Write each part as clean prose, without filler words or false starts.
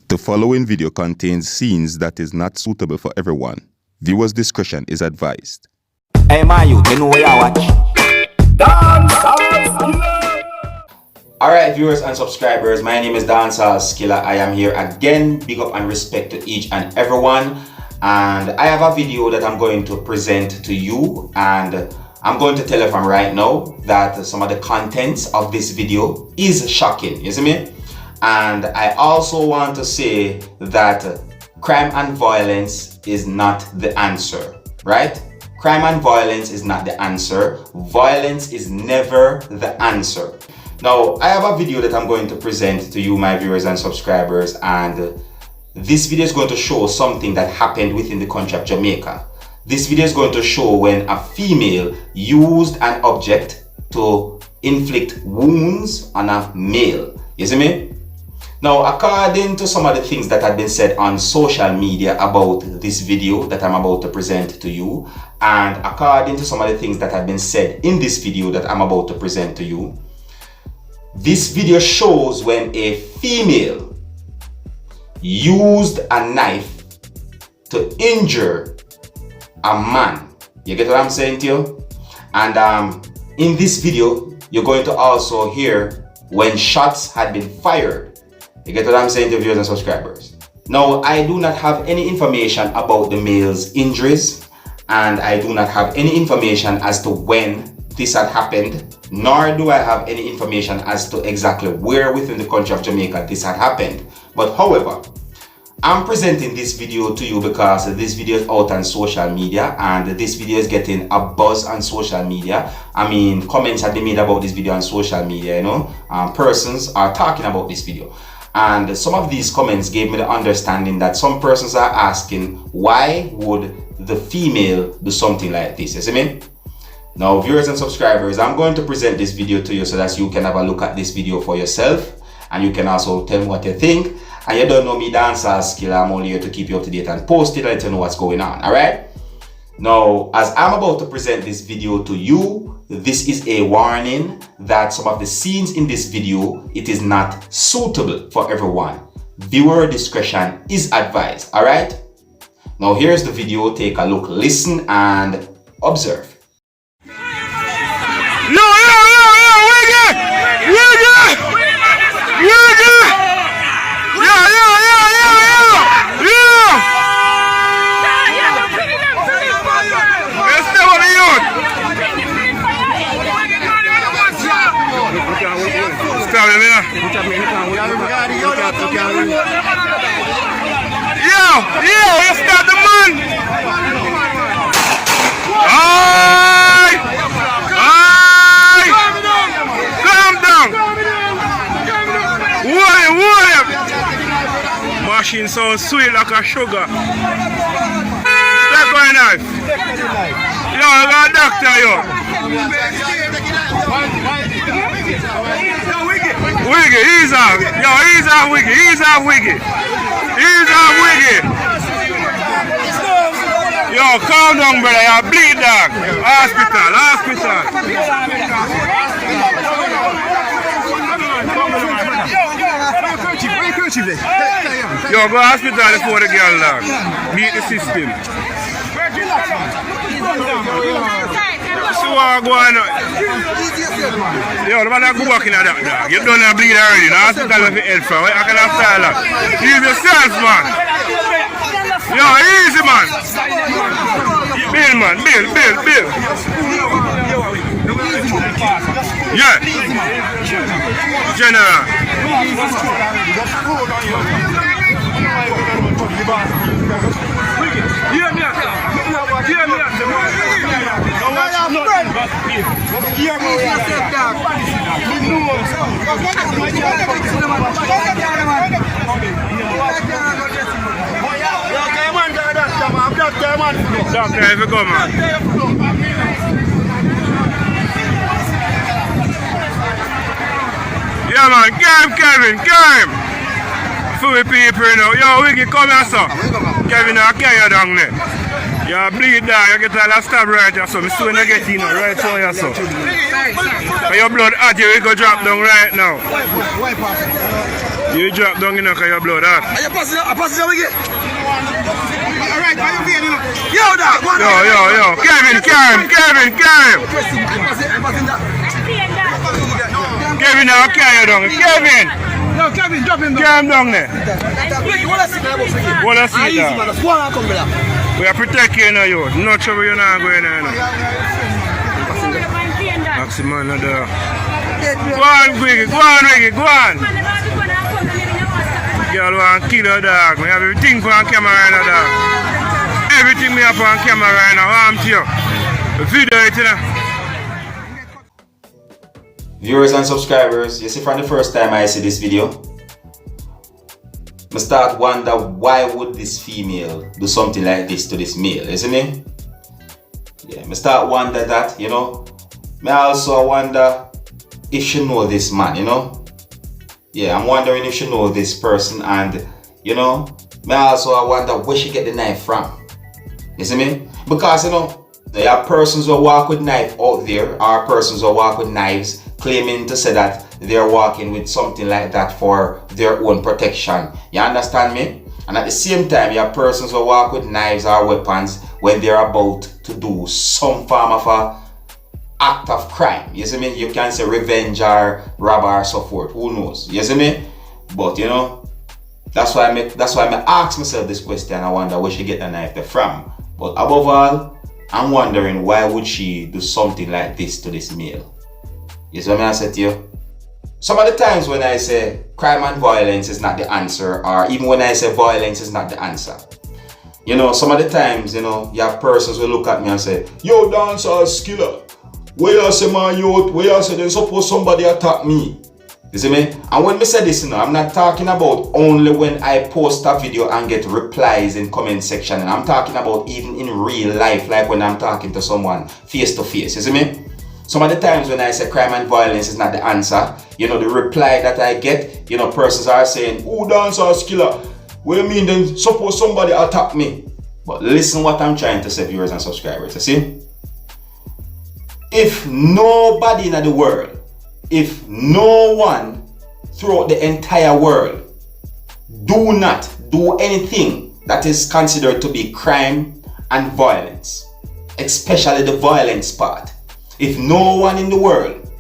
The following video contains scenes that is not suitable for everyone. Viewers' discretion is advised. Hey man, you know what you watch? Dancehall. Alright viewers and subscribers, my name is Dancehall. I am here again. Big up and respect to each and everyone. And I have a video that I'm going to present to you, and I'm going to tell you from right now that some of the contents of this video is shocking, you see me? And I also want to say that crime and violence is not the answer, right? Crime and violence is not the answer. Violence is never the answer. Now, I have a video that I'm going to present to you, my viewers and subscribers, and this video is going to show something that happened within the country of Jamaica. This video is going to show when a female used an object to inflict wounds on a male. You see me? Now, according to some of the things that have been said on social media about this video that I'm about to present to you, and according to some of the things that have been said in this video that I'm about to present to you, this video shows when a female used a knife to injure a man. You get what I'm saying to you? And in this video, you're going to also hear when shots had been fired. You get what I'm saying to viewers and subscribers? Now, I do not have any information about the male's injuries, and I do not have any information as to when this had happened, nor do I have any information as to exactly where within the country of Jamaica this had happened. But however, I'm presenting this video to you because this video is out on social media, and this video is getting a buzz on social media. I mean, comments have been made about this video on social media, you know. Persons are talking about this video. And some of these comments gave me the understanding that some persons are asking, why would the female do something like this? You see me? Now, viewers and subscribers, I'm going to present this video to you so that you can have a look at this video for yourself, and you can also tell me what you think. And you don't know me, Dancehall, I'm only here to keep you up to date and post it and let you know what's going on, alright? Now, as I'm about to present this video to you, this is a warning that some of the scenes in this video, it is not suitable for everyone. Viewer discretion is advised, alright? Now here's the video, take a look, listen and observe. You start the man! Aye! Aye! Calm down! Why? Machine so sweet like a sugar. Take my knife. Yo, I got a doctor, yo. Wiggy, ease off. Yo, ease off, Wiggy, ease off, Wiggy. Ease off, Wiggy. Yo, calm down, brother. You bleed, dog. Hospital. Yo, go hospital before the girl, dog. Beat the system. See what going on? Yo, the man that go back in that, dog. You don't have bleed already. The hospital have help from. I can have style. Ease yourself, man. Yo, easy, man. Bill, man. Bill. Yeah. General. Doctor, if you go, man. Yeah, man, Kevin. For the people, you know. Yo, Wiggy, come here, sir. Kevin, I'll carry you down there. You bleed down, you get a lot stab right here, so I'm soon you get in right so here, so. Your blood hot, you go drop down right now. You drop down in the car, your blood out. Are you passing it again? Alright, how you feeling? Yo, dog, go on. Yo. Kevin. Kevin, now carry you down. Kevin. No, Kevin, drop him down. Carry him down there. You want to see that? Wanna see Easy, that? man. That's one come back. We are protecting you. No trouble, you're not going there. Maximum, no there. Go on, Wiggy, go on. Girl want to kill her dog. We have everything for on camera right now, dog. Everything we have on camera right now. I'm to you. Video it, you know. Viewers and subscribers, you see, from the first time I see this video, I start wonder why would this female do something like this to this male, isn't it? Yeah, I start wonder that, you know. I also wonder if she know this man, you know. Yeah, I'm wondering if she know this person, and you know, I also wonder where she get the knife from. You see me? Because you know, there are persons who walk with knife out there, or persons who walk with knives claiming to say that they're walking with something like that for their own protection. You understand me? And at the same time, you have persons who walk with knives or weapons when they're about to do some form of a act of crime. You see me? You can say revenge or rob or so forth. Who knows? You see me? But you know, that's why I ask myself this question. I wonder where she get the knife from. But above all, I'm wondering why would she do something like this to this male? You see what I said to you? Some of the times when I say crime and violence is not the answer, or even when I say violence is not the answer, you know, some of the times, you know, you have persons who look at me and say, yo, Dancehall skiller, where you say my youth, where you say then suppose somebody attack me. You see me? And when I say this, you know, I'm not talking about only when I post a video and get replies in comment section. And I'm talking about even in real life, like when I'm talking to someone face to face. You see me? Some of the times when I say crime and violence is not the answer, you know, the reply that I get, you know, persons are saying, oh, Dancehall skiller, what do you mean then suppose somebody attack me? But listen what I'm trying to say, viewers and subscribers, you see? If nobody in the world, if no one throughout the entire world do not do anything that is considered to be crime and violence, especially the violence part, if no one in the world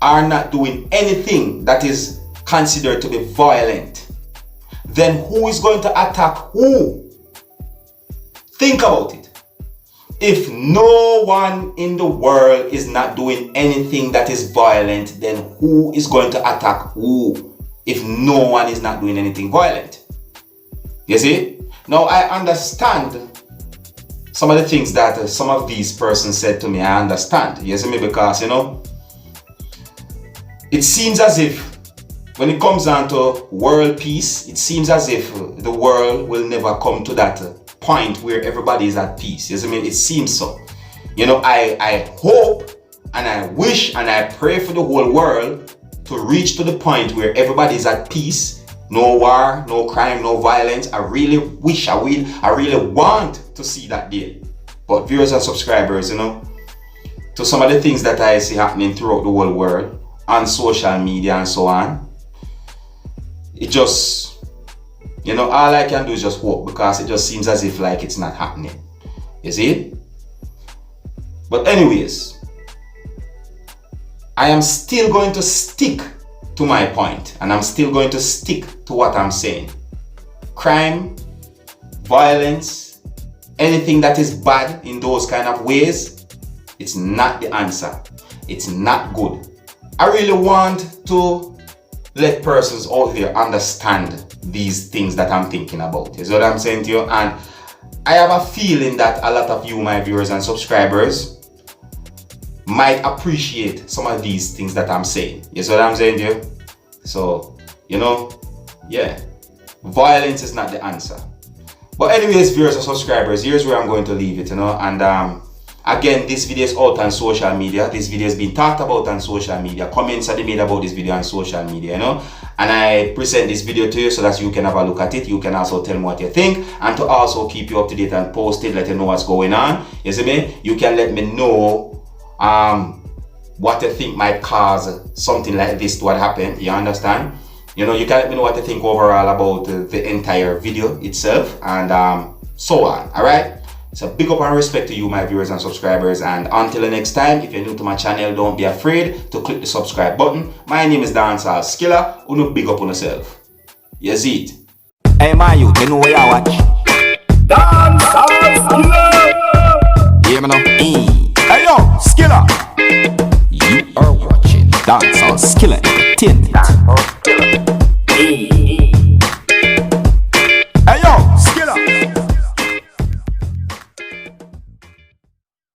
are not doing anything that is considered to be violent, then who is going to attack who? Think about it. If no one in the world is not doing anything that is violent, then who is going to attack who if no one is not doing anything violent? You see? Now I understand some of the things that some of these persons said to me. I understand. You see me? Because, you know, it seems as if when it comes down to world peace, it seems as if the world will never come to that point where everybody is at peace. You see me? It seems so. You know, I hope and I wish and I pray for the whole world to reach to the point where everybody is at peace. No war, no crime, no violence. I really wish, I really want to see that day. But viewers and subscribers, you know, to some of the things that I see happening throughout the whole world, on social media and so on, it just, you know, all I can do is just hope, because it just seems as if like it's not happening. You see? But anyways, I am still going to stick to my point, and I'm still going to stick to what I'm saying. Crime, violence, anything that is bad in those kind of ways, it's not the answer. It's not good. I really want to let persons out there understand these things that I'm thinking about. You see what I'm saying to you? And I have a feeling that a lot of you, my viewers and subscribers, might appreciate some of these things that I'm saying. You see what I'm saying to you? So, you know, yeah, violence is not the answer. But anyways, viewers and subscribers, here's where I'm going to leave it, you know. And again, this video is out on social media. This video has been talked about on social media. Comments are made about this video on social media, you know. And I present this video to you so that you can have a look at it. You can also tell me what you think, and to also keep you up to date and post it, let you know what's going on. You see me? You can let me know what you think might cause something like this to happen. You understand? You know, you can let me know what you think overall about the entire video itself and so on. Alright? So big up and respect to you, my viewers and subscribers, and until the next time, if you're new to my channel, don't be afraid to click the subscribe button. My name is Dancehall Skilla. Uno big up on yourself. You see it? Hey man, you know where I watch? Dancehall Skilla. Hear me now? Hey yo, Skilla. You are watching Dancehall Skilla.